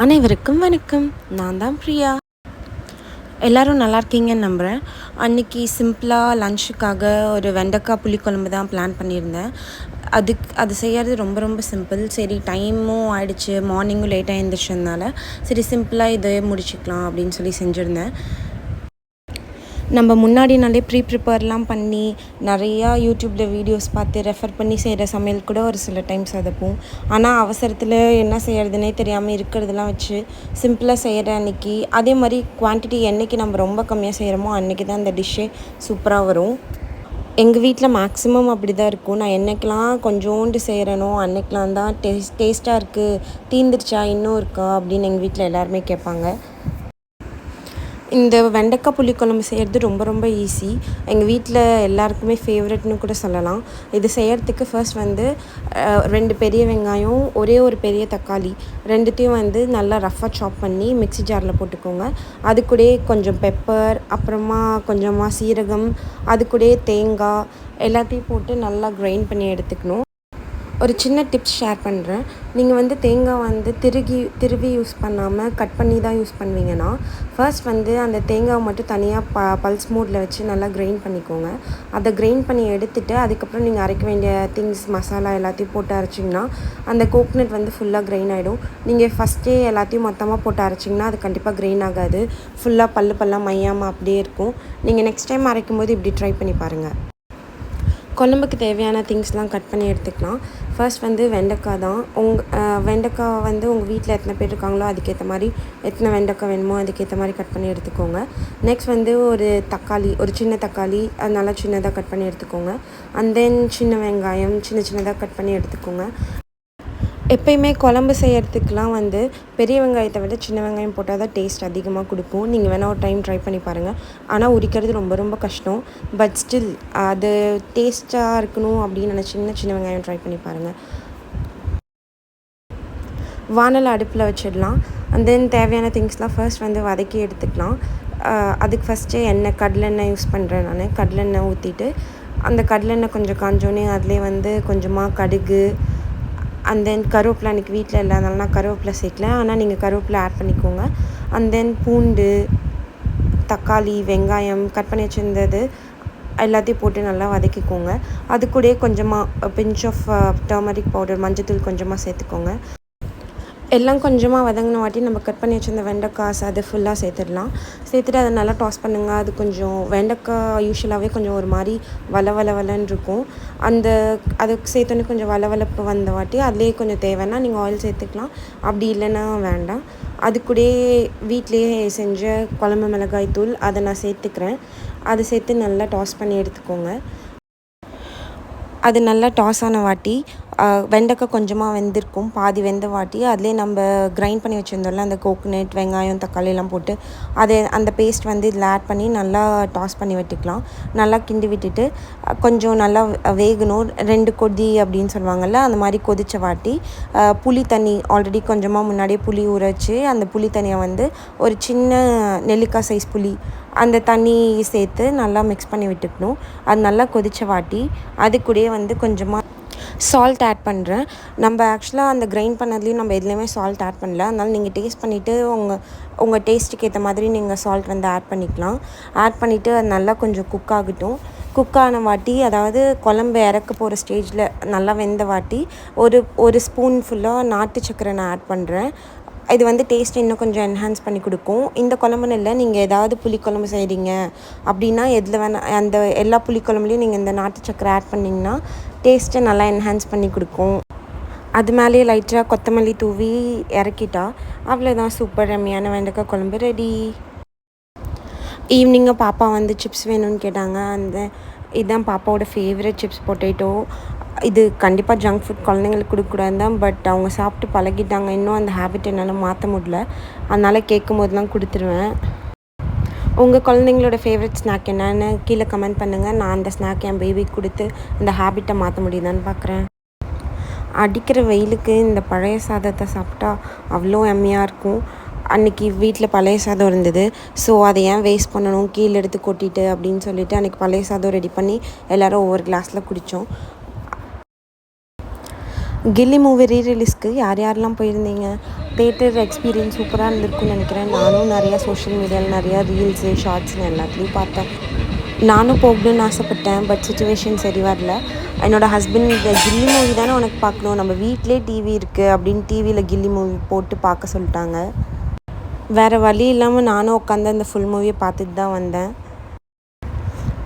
அனைவருக்கும் வணக்கம். நான் தான் பிரியா. எல்லோரும் நல்லா இருக்கீங்கன்னு நம்புகிறேன். அன்றைக்கி சிம்பிளாக லன்ச்சுக்காக ஒரு வெண்டைக்காய் புளிக்குழம்பு தான் பிளான் பண்ணியிருந்தேன். அது செய்கிறது ரொம்ப ரொம்ப சிம்பிள். சரி, டைமும் ஆயிடுச்சு, மார்னிங்கும் லேட்டாக எழுந்திரிச்சதுனால சரி சிம்பிளாக இதை முடிச்சுக்கலாம் அப்படின்னு சொல்லி செஞ்சுருந்தேன். நம்ம முன்னாடி நாளே ப்ரிப்பேர்லாம் பண்ணி நிறையா யூடியூப்பில் வீடியோஸ் பார்த்து ரெஃபர் பண்ணி செய்கிற சமையல் கூட ஒரு சில டைம்ஸ் சொதப்பும். ஆனால் அவசரத்தில் என்ன செய்கிறதுனே தெரியாமல் இருக்கிறதெல்லாம் வச்சு சிம்பிளாக செய்கிற அன்றைக்கி, அதே மாதிரி குவான்டிட்டி என்றைக்கு நம்ம ரொம்ப கம்மியாக செய்கிறோமோ அன்றைக்கி தான் அந்த டிஷ்ஷே சூப்பராக வரும். எங்கள் வீட்டில் மேக்ஸிமம் அப்படி தான் இருக்கும். நான் என்றைக்கெலாம் கொஞ்சோண்டு செய்கிறேனோ அன்றைக்கெலாம் தான் டேஸ்ட்டாக இருக்குது, தீந்துருச்சா இன்னும் இருக்கா அப்படின்னு எங்கள் வீட்டில் எல்லாருமே கேட்பாங்க. இந்த வெண்டைக்காய் புளிக்குழம்பு செய்கிறது ரொம்ப ரொம்ப ஈஸி. எங்கள் வீட்டில் எல்லாருக்குமே ஃபேவரெட்னு கூட சொல்லலாம். இது செய்கிறதுக்கு ஃபர்ஸ்ட் வந்து 2 பெரிய வெங்காயம், ஒரே ஒரு பெரிய தக்காளி ரெண்டுத்தையும் வந்து நல்லா ரஃப்பாக சாப் பண்ணி மிக்ஸி ஜாரில் போட்டுக்கோங்க. அது கூடயே கொஞ்சம் பெப்பர், அப்புறமா கொஞ்சமாக சீரகம், அது கூடயே தேங்காய் எல்லாத்தையும் போட்டு நல்லா கிரைண்ட் பண்ணி எடுத்துக்கணும். ஒரு சின்ன டிப்ஸ் ஷேர் பண்ணுறேன். நீங்கள் வந்து தேங்காய் வந்து திருவி யூஸ் பண்ணாமல் கட் பண்ணி தான் யூஸ் பண்ணுவீங்கன்னா, ஃபர்ஸ்ட் வந்து அந்த தேங்காவை மட்டும் தனியாக பல்ஸ் மோடில் வச்சு நல்லா கிரைண்ட் பண்ணிக்கோங்க. அதை கிரைண்ட் பண்ணி எடுத்துகிட்டு அதுக்கப்புறம் நீங்கள் அரைக்க வேண்டிய திங்ஸ் மசாலா எல்லாத்தையும் போட்டு அரைச்சிங்கன்னா அந்த கோக்னட் வந்து ஃபுல்லாக கிரைண்ட் ஆகிடும். நீங்கள் ஃபஸ்ட்டே எல்லாத்தையும் மொத்தமாக போட்டு அரைச்சிங்கன்னா அது கண்டிப்பாக கிரைண்ட் ஆகாது. ஃபுல்லாக பல்லாக மையாமல் அப்படியே இருக்கும். நீங்கள் நெக்ஸ்ட் டைம் அரைக்கும்போது இப்படி ட்ரை பண்ணி பாருங்கள். குழம்புக்கு தேவையான திங்ஸ்லாம் கட் பண்ணி எடுத்துக்கலாம். ஃபர்ஸ்ட் வந்து வெண்டைக்காய் தான். வெண்டைக்காய் வந்து உங்கள் வீட்டில் எத்தனை பேர் இருக்காங்களோ அதுக்கேற்ற மாதிரி, எத்தனை வெண்டைக்காய் வேணுமோ அதுக்கேற்ற மாதிரி கட் பண்ணி எடுத்துக்கோங்க. நெக்ஸ்ட் வந்து ஒரு தக்காளி, ஒரு சின்ன தக்காளி, அது நல்லா சின்னதாக கட் பண்ணி எடுத்துக்கோங்க. அண்ட் தென் சின்ன வெங்காயம் சின்னதாக கட் பண்ணி எடுத்துக்கோங்க. எப்பயுமே குழம்பு செய்கிறதுக்கெலாம் வந்து பெரிய வெங்காயத்தை விட சின்ன வெங்காயம் போட்டால் தான் டேஸ்ட் அதிகமாக கொடுக்கும். நீங்கள் வேணால் ஒரு டைம் ட்ரை பண்ணி பாருங்கள். ஆனால் உரிக்கிறது ரொம்ப ரொம்ப கஷ்டம். பட் ஸ்டில் அது டேஸ்ட்டாக இருக்கணும் அப்படின்னு நினச்சிங்கன்னா சின்ன வெங்காயம் ட்ரை பண்ணி பாருங்கள். வானல் அடுப்பில் வச்சிடலாம். அண்ட் தென் தேவையான திங்ஸ்லாம் ஃபர்ஸ்ட் வந்து வதக்கி எடுத்துக்கலாம். அதுக்கு ஃபஸ்ட்டு கடலெண்ணெய் யூஸ் பண்ணுறேன் நான். கடலெண்ணெய் ஊற்றிட்டு அந்த கடலெண்ணெய் கொஞ்சம் காஞ்சோன்னே அதிலே வந்து கொஞ்சமாக கடுகு, அண்ட் தென் கருவேப்பிலை, அன்றைக்கி வீட்டில் இல்லாதனால நான் கருவேப்பிலை சேர்க்கல, ஆனால் நீங்கள் கருவேப்பிலை ஆட் பண்ணிக்கோங்க. அண்ட் தென் பூண்டு, தக்காளி, வெங்காயம் கட் பண்ணி வச்சுருந்தது எல்லாத்தையும் போட்டு நல்லா வதக்கிக்கோங்க. அது கூடயே கொஞ்சமாக பிஞ்ச் ஆஃப் டர்மரிக் பவுடர், மஞ்சத்தூள் கொஞ்சமாக சேர்த்துக்கோங்க. எல்லாம் கொஞ்சமாக வதங்கின வாட்டி நம்ம கட் பண்ணி வச்சுருந்த வெண்டைக்காய் அது ஃபுல்லாக சேர்த்துட்டு அதை நல்லா டாஸ் பண்ணுங்கள். அது கொஞ்சம் வெண்டைக்காய் யூஸ்வலாகவே கொஞ்சம் ஒரு மாதிரி வளன்னு இருக்கும். அதுக்கு சேர்த்தோன்னே கொஞ்சம் வளப்பு வந்த வாட்டி அதுலேயே கொஞ்சம் தேவைன்னா நீங்கள் ஆயில் சேர்த்துக்கலாம், அப்படி இல்லைன்னா வேண்டாம். அது கூடயே வீட்லேயே செஞ்ச குழம்பு மிளகாய் தூள் அதை நான் சேர்த்துக்கிறேன். அதை சேர்த்து நல்லா டாஸ் பண்ணி எடுத்துக்கோங்க. அது நல்லா டாஸ் ஆன வாட்டி வெண்டைக்காய் கொஞ்சமாக வெந்திருக்கும், பாதி வெந்த வாட்டி அதிலே நம்ம கிரைண்ட் பண்ணி வச்சுருந்தோம்ல அந்த கோகோனட், வெங்காயம், தக்காளி எல்லாம் போட்டு அந்த பேஸ்ட் வந்து இதில் ஆட் பண்ணி நல்லா டாஸ் பண்ணி விட்டுக்கலாம். நல்லா கிண்டி விட்டுட்டு கொஞ்சம் நல்லா வேகணும். 2 கொதி அப்படின்னு சொல்லுவாங்கள்ல, அந்த மாதிரி கொதித்த வாட்டி புளி தண்ணி ஆல்ரெடி கொஞ்சமாக முன்னாடியே புளி ஊற வச்சு அந்த புளி தண்ணியை வந்து ஒரு சின்ன நெல்லிக்காய் சைஸ் புளி அந்த தண்ணி சேர்த்து நல்லா மிக்ஸ் பண்ணி விட்டுக்கணும். அது நல்லா கொதித்த வாட்டி அது கூடயே வந்து கொஞ்சமாக சால்ட் ஆட் பண்ணுறேன். நம்ம ஆக்சுவலாக அந்த கிரைண்ட் பண்ணதுலேயும் நம்ம எதுலேயுமே சால்ட் ஆட் பண்ணல. அதனால் நீங்கள் டேஸ்ட் பண்ணிவிட்டு உங்கள் டேஸ்ட்டுக்கு ஏற்ற மாதிரி நீங்கள் சால்ட் வந்து ஆட் பண்ணிக்கலாம். ஆட் பண்ணிவிட்டு அது நல்லா கொஞ்சம் குக் ஆகட்டும். குக் ஆன வாட்டி, அதாவது குழம்பு இறக்க போகிற ஸ்டேஜில் நல்லா வெந்த வாட்டி ஒரு ஸ்பூன் ஃபுல்லாக நாட்டு சக்கரை நான் ஆட் பண்ணுறேன். இது வந்து டேஸ்ட் இன்னும் கொஞ்சம் என்ஹான்ஸ் பண்ணி கொடுக்கும். இந்த குழம்புன்னு இல்லை, நீங்கள் ஏதாவது புளிக்குழம்பு செய்கிறீங்க அப்படின்னா எதில் வேணால் அந்த எல்லா புளிக்குழம்புலையும் நீங்கள் இந்த நாட்டு சக்கரை ஆட் பண்ணிங்கன்னா டேஸ்ட்டை நல்லா என்ஹான்ஸ் பண்ணி கொடுக்கும். அது மேலேயே லைட்டாக கொத்தமல்லி தூவி இறக்கிட்டா அவ்வளோதான், சூப்பர் ரம்மியான வெண்டைக்காய் குழம்பு ரெடி. ஈவினிங்காக பாப்பா வந்து சிப்ஸ் வேணும்னு கேட்டாங்க. இதுதான் பாப்பாவோட ஃபேவரட் சிப்ஸ் பொட்டேட்டோ. இது கண்டிப்பாக ஜங்க் ஃபுட் குழந்தைங்களுக்கு கொடுக்கக்கூடாது தான், பட் அவங்க சாப்பிட்டு பழகிட்டாங்க. இன்னும் அந்த ஹேபிட் என்னால் மாற்ற முடியல, அதனால் கேட்கும் போதெல்லாம் கொடுத்துருவேன். உங்கள் குழந்தைங்களோட ஃபேவரட் ஸ்நாக் என்னன்னு கீழே கமெண்ட் பண்ணுங்கள். நான் அந்த ஸ்நாக் என் பேபிக்கு கொடுத்து இந்த ஹேபிட்டை மாற்ற முடியுதான்னு பார்க்குறேன். அடிக்கிற வெயிலுக்கு இந்த பழைய சாதத்தை சாப்பிட்டா அவ்வளோ எம்மையாக இருக்கும். அன்றைக்கி வீட்டில் பழைய சாதம் இருந்தது, ஸோ அதை ஏன் வேஸ்ட் பண்ணணும், கீழே எடுத்து கொட்டிட்டு அப்படின்னு சொல்லிவிட்டு அன்றைக்கி பழைய சாதம் ரெடி பண்ணி எல்லோரும் ஒவ்வொரு கிளாஸில் குடித்தோம். கில்லி மூவி ரீரிலீஸ்க்கு யாரெல்லாம் போயிருந்தீங்க? தேட்டர் எக்ஸ்பீரியன்ஸ் சூப்பராக இருந்திருக்குன்னு நினைக்கிறேன். நானும் நிறையா சோஷியல் மீடியாவில் நிறையா ரீல்ஸு ஷார்ட்ஸ்னு எல்லாத்துலேயும் பார்த்தேன். நானும் போகணுன்னு ஆசைப்பட்டேன். பட் சிச்சுவேஷன் சரி வரல. என்னோடய ஹஸ்பண்ட் இந்த கில்லி மூவி தானே உனக்கு பார்க்கணும், நம்ம வீட்டிலே டிவி இருக்குது அப்படின்னு டிவியில் கில்லி மூவி போட்டு பார்க்க சொல்லிட்டாங்க. வேறு வழி இல்லாமல் நானும் உட்காந்து அந்த ஃபுல் மூவியை பார்த்துட்டு தான் வந்தேன்.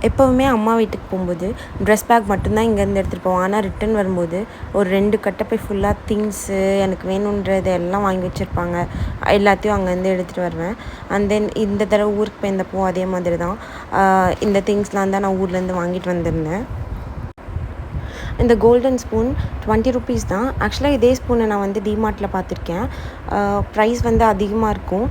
எப்போவுமே அம்மா வீட்டுக்கு போகும்போது ட்ரெஸ் பேக் மட்டும்தான் இங்கேருந்து எடுத்துகிட்டு போவோம். ஆனால் ரிட்டன் வரும்போது ஒரு 2 கட்டப்பை ஃபுல்லாக திங்ஸு எனக்கு வேணுன்றது எல்லாம் வாங்கி வச்சுருப்பாங்க. எல்லாத்தையும் அங்கேருந்து எடுத்துகிட்டு வருவேன். அண்ட் தென் இந்த தடவை ஊருக்கு போயிருந்தப்போ அதே மாதிரி தான் இந்த திங்ஸ்லாம் தான் நான் ஊர்லேருந்து வாங்கிட்டு வந்திருந்தேன். இந்த கோல்டன் ஸ்பூன் 20 ருபீஸ் தான். ஆக்சுவலாக இதே ஸ்பூனை நான் வந்து டிமார்ட்டில் பார்த்துருக்கேன். ப்ரைஸ் வந்து அதிகமாக இருக்கும்.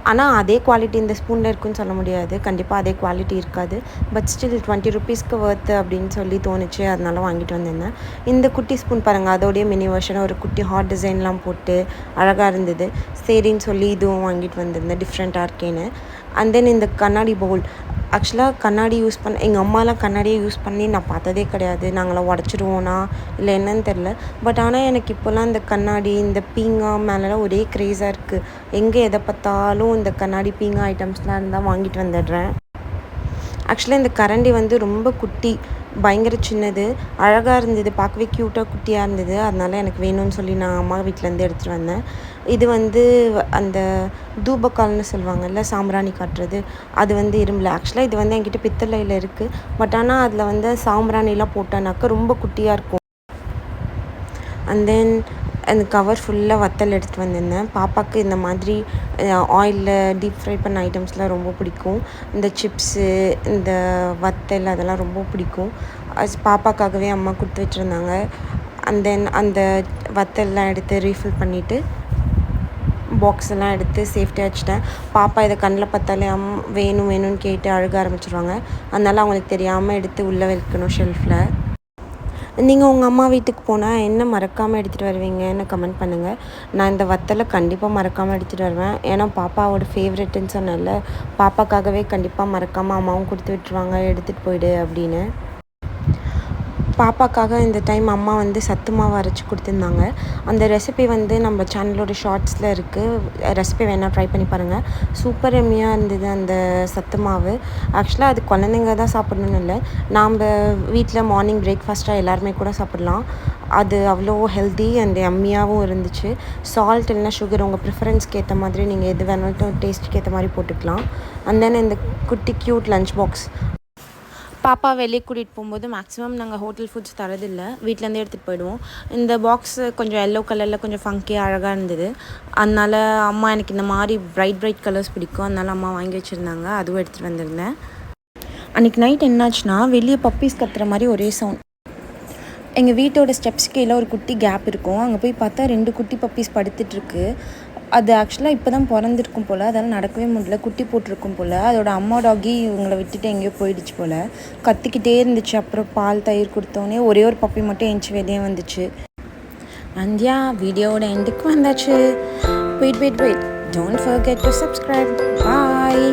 ஆனால் அதே குவாலிட்டி இந்த ஸ்பூனில் இருக்குன்னு சொல்ல முடியாது. கண்டிப்பாக அதே குவாலிட்டி இருக்காது. பட் ஸ்டில் 20 ருபீஸ்க்கு ஒர்த்து அப்படின்னு சொல்லி தோணுச்சு. அதனால வாங்கிட்டு வந்திருந்தேன். இந்த குட்டி ஸ்பூன் பாருங்கள், அதோடைய மினி வெர்ஷனாக ஒரு குட்டி ஹார்ட் டிசைன்லாம் போட்டு அழகாக இருந்தது. சரின்னு சொல்லி இதுவும் வாங்கிட்டு வந்திருந்தேன், டிஃப்ரெண்ட்டாக இருக்கேன்னு. அண்ட் தென் இந்த கண்ணாடி பவுல், ஆக்சுவலாக கண்ணாடி யூஸ் பண்ண எங்கள் அம்மாலாம் கண்ணாடியை யூஸ் பண்ணி நான் பார்த்ததே கிடையாது. நாங்களாம் உடச்சிடுவோனா இல்லை என்னன்னு தெரில. பட் ஆனால் எனக்கு இப்போல்லாம் இந்த கண்ணாடி இந்த பீங்கா மேலெலாம் ஒரே க்ரேஸாக இருக்குது. எங்கே எதை பார்த்தாலும் இந்த கண்ணாடி பீங்கா ஐட்டம்ஸ்லாம் இருந்தால் வாங்கிட்டு வந்துடுறேன். ஆக்சுவலாக இந்த கரண்டி வந்து ரொம்ப குட்டி, பயங்கர சின்னது, அழகாக இருந்தது, பார்க்கவே க்யூட்டாக குட்டியாக இருந்தது. அதனால எனக்கு வேணும்னு சொல்லி நான் அம்மா வீட்டிலேருந்து எடுத்துகிட்டு வந்தேன். இது வந்து அந்த தூபக்கால்னு சொல்லுவாங்கல்ல, சாம்பிராணி காட்டுறது, அது வந்து இரும்பில். ஆக்சுவலாக இது வந்து என்கிட்ட பித்தளையில் இருக்குது. பட் ஆனால் அதில் வந்து சாம்பிராணிலாம் போட்டோன்னாக்கா ரொம்ப குட்டியாக இருக்கும். அண்ட் தென் அந்த கவர் ஃபுல்லாக வத்தல் எடுத்துகிட்டு வந்திருந்தேன். பாப்பாவுக்கு இந்த மாதிரி ஆயிலில் டீப் ஃப்ரை பண்ண ஐட்டம்ஸ்லாம் ரொம்ப பிடிக்கும். இந்த சிப்ஸு, இந்த வத்தல் அதெல்லாம் ரொம்ப பிடிக்கும். அது பாப்பாக்காகவே அம்மா கொடுத்து வச்சுருந்தாங்க. அண்ட் தென் அந்த வத்தல்லாம் எடுத்து ரீஃபில் பண்ணிவிட்டு பாக்ஸ் எல்லாம் எடுத்து சேஃப்டியாக வச்சுட்டேன். பாப்பா இதை கண்ணில் பார்த்தாலே வேணும் வேணும்னு கேட்டு அழுக ஆரம்பிச்சிடுவாங்க. அதனால அவங்களுக்கு தெரியாமல் எடுத்து உள்ளே வைக்கணும் ஷெல்ஃபில். நீங்கள் உங்கள் அம்மா வீட்டுக்கு போனால் என்ன மறக்காமல் எடுத்துகிட்டு வருவீங்கன்னு கமெண்ட் பண்ணுங்கள். நான் இந்த வத்தலை கண்டிப்பாக மறக்காமல் எடுத்துகிட்டு வருவேன். ஏன்னா பாப்பாவோட ஃபேவரெட்டுன்னு சொன்னேன்ல, பாப்பாக்காகவே கண்டிப்பாக மறக்காமல் அம்மாவும் கொடுத்து விட்டுருவாங்க, எடுத்துகிட்டு போயிடு அப்படின்னு. பாப்பாக்காக இந்த டைம் அம்மா வந்து சத்து மாவு அரைச்சி கொடுத்துருந்தாங்க. அந்த ரெசிபி வந்து நம்ம சேனலோட ஷார்ட்ஸில் இருக்குது. ரெசிபி வேணால் ட்ரை பண்ணி பாருங்கள். சூப்பர் எம்மியாக இருந்தது அந்த சத்து மாவு. ஆக்சுவலாக அது குழந்தைங்க தான் சாப்பிட்ணுன்னு இல்லை, நாம் வீட்டில் மார்னிங் பிரேக்ஃபாஸ்ட்டாக எல்லாருமே கூட சாப்பிட்லாம். அது அவ்வளோ ஹெல்தி அண்ட் எம்மியாகவும் இருந்துச்சு. சால்ட் இல்லைனா சுகர் உங்கள் ப்ரிஃபரன்ஸ்க்கு ஏற்ற மாதிரி நீங்கள் எது வேணாலும் டேஸ்ட்டுக்கு ஏற்ற மாதிரி போட்டுக்கலாம். அண்ட் தென் இந்த குட்டி க்யூட் லஞ்ச் பாக்ஸ், பாப்பா வெளியே கூட்டிகிட்டு போகும்போது மேக்ஸிமம் நாங்கள் ஹோட்டல் ஃபுட்ஸ் தரதில்லை, வீட்டிலேருந்தே எடுத்துகிட்டு போயிடுவோம். இந்த பாக்ஸு கொஞ்சம் எல்லோ கலரில் கொஞ்சம் ஃபங்கியாக அழகாக இருந்தது. அதனால் அம்மா எனக்கு இந்த மாதிரி பிரைட் கலர்ஸ் பிடிக்கும், அதனால் அம்மா வாங்கி வச்சுருந்தாங்க. அதுவும் எடுத்துகிட்டு வந்திருந்தேன். அன்றைக்கி நைட் என்னாச்சுன்னா வெளியே பப்பீஸ் கத்துற மாதிரி ஒரே சவுண்ட். எங்கள் வீட்டோட ஸ்டெப்ஸ் கீழே ஒரு குட்டி கேப் இருக்கும். அங்கே போய் பார்த்தா 2 குட்டி பப்பீஸ் படுத்துட்ருக்கு. அது ஆக்சுவலாக இப்போ தான் பிறந்திருக்கும் போல், அதனால் நடக்கவே முடியல, குட்டி போட்டிருக்கும் போல். அதோட அம்மா டாகி இவங்களை விட்டுட்டு எங்கேயோ போயிடுச்சு போல், கத்திக்கிட்டே இருந்துச்சு. அப்புறம் பால் தயிர் கொடுத்தோன்னே ஒரே ஒரு பப்பி மட்டும் எஞ்சி வெளியே வந்துச்சு. அந்தியா வீடியோவோட எண்டுக்கு வந்தாச்சு. Wait don't forget to subscribe. Bye.